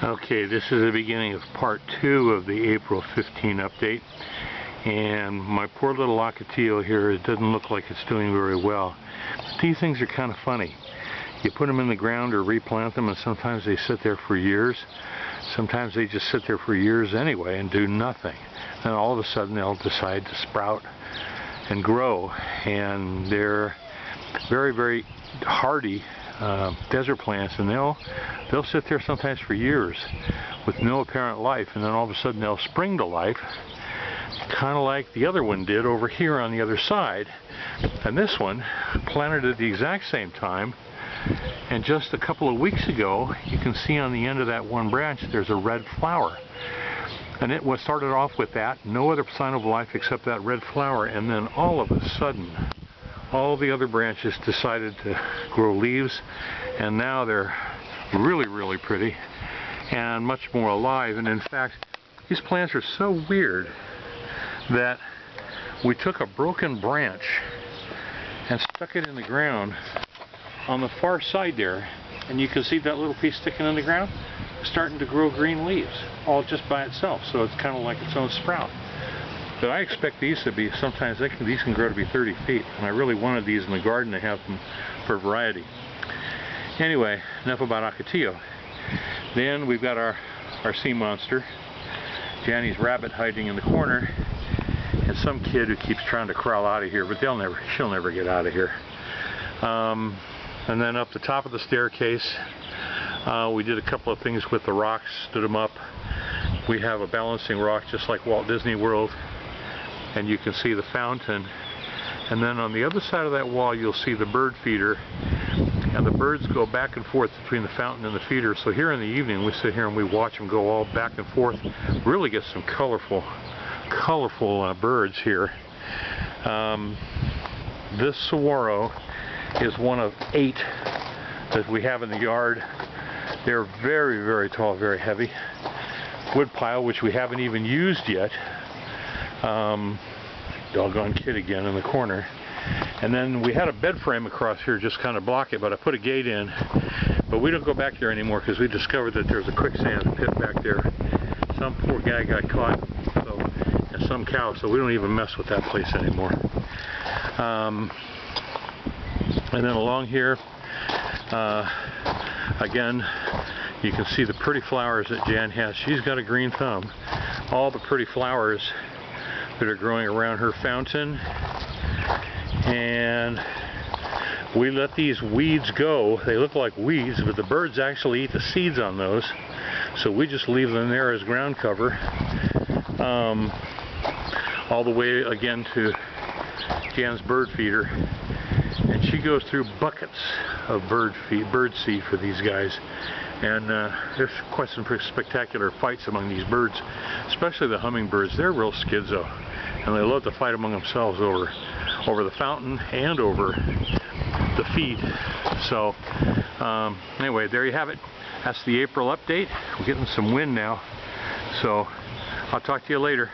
Okay, this is the beginning of part 2 of the April 15 update, and my poor little Ocotillo here, it doesn't look like it's doing very well. These things are kind of funny. You put them in the ground or replant them, and sometimes they sit there for years. Sometimes they just sit there for years anyway and do nothing. And all of a sudden they'll decide to sprout and grow, and they're very, very hardy desert plants, and they'll sit there sometimes for years with no apparent life, and then all of a sudden they'll spring to life, kind of like the other one did over here on the other side. And this one planted at the exact same time, and just a couple of weeks ago you can see on the end of that one branch there's a red flower, and it was started off with that, no other sign of life except that red flower, and then all of a sudden all the other branches decided to grow leaves, and now they're really, really pretty and much more alive. And in fact, these plants are so weird that we took a broken branch and stuck it in the ground on the far side there, and you can see that little piece sticking in the ground starting to grow green leaves all just by itself, so it's kind of like its own sprout. But I expect these to be, sometimes these can grow to be 30 feet, and I really wanted these in the garden to have them for variety. Anyway, enough about Ocotillo. Then we've got our sea monster, Janny's rabbit, hiding in the corner, and some kid who keeps trying to crawl out of here, but she'll never get out of here. And then up the top of the staircase, we did a couple of things with the rocks, stood them up. We have a balancing rock just like Walt Disney World, and you can see the fountain. And then on the other side of that wall you'll see the bird feeder, and the birds go back and forth between the fountain and the feeder. So here in the evening we sit here and we watch them go all back and forth. Really get some colorful birds here. This saguaro is one of 8 that we have in the yard. They're very, very tall, very heavy. Woodpile, which we haven't even used yet. Doggone kid again in the corner. And then we had a bed frame across here just kind of block it, but I put a gate in. But we don't go back there anymore because we discovered that there's a quicksand pit back there. Some poor guy got caught, and some cow, so we don't even mess with that place anymore. And then along here, again, you can see the pretty flowers that Jan has. She's got a green thumb. All the pretty flowers that are growing around her fountain. And we let these weeds go. They look like weeds, but the birds actually eat the seeds on those. So we just leave them there as ground cover. All the way again to Jan's bird feeder. And she goes through buckets of bird seed for these guys. And there's quite some pretty spectacular fights among these birds, especially the hummingbirds. They're real schizo, and they love to fight among themselves over the fountain and over the feed. So anyway, there you have it. That's the April update. We're getting some wind now, so I'll talk to you later.